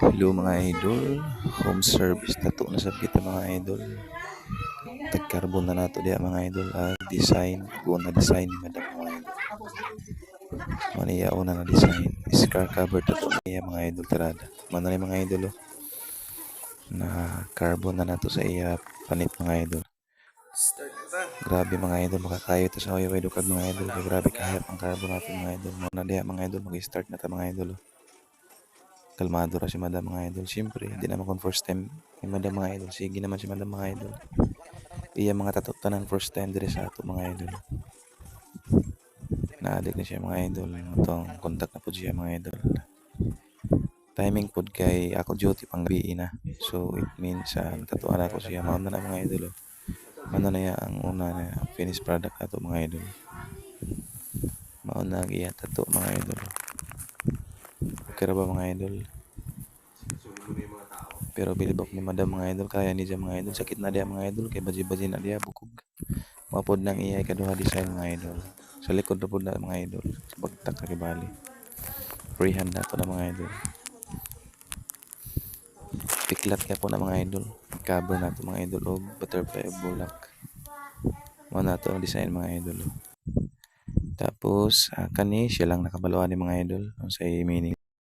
Hello mga idol, home service na to na sa kita mga idol. Tag-carbon na nato diya mga idol. Design, buong na design ni madam mga idol. Maniya una na design. Scar cover na to niya mga idol tarada. Manali mga idol na carbon na nato sa iya panit mga idol. Grabe mga idol, makakayo to sa way dukag mga idol. Kaya grabe kahayap ang carbon nato mga idol. Muna diya mga idol, mag-start na ta mga idol. Kalmado ra si madam mga idol. Siyempre, hindi naman kung first time ni madam mga idol. Sige naman si madam mga idol. Iya mga tatuttanan first time dire sa ato mga idol. Naadik na siya mga idol. Itong contact na po siya mga idol. Timing pod kay ako duty pang gabi na. So it means tatuan ako siya. Mauna na mga idol. Ano na ya ang una na finished product ato mga idol. Mauna iya tato mga idol. Okay ra ba mga idol? Pero bilibok ni madam mga idol, kaya ni siya mga idol. Sakit na dia mga idol, kay baji-baji na dia bukog. Mapod nang iya ikaduha design mga idol. Sa likod na po na mga idol. Sa bagtak na kibali. Freehand na to na mga idol. Piklat kaya po na mga idol. Cover na to mga idol o butterfly o bulak. Mga na to ang design mga idol. Tapos kani siya lang nakabaluan ni mga idol. Ang sa meaning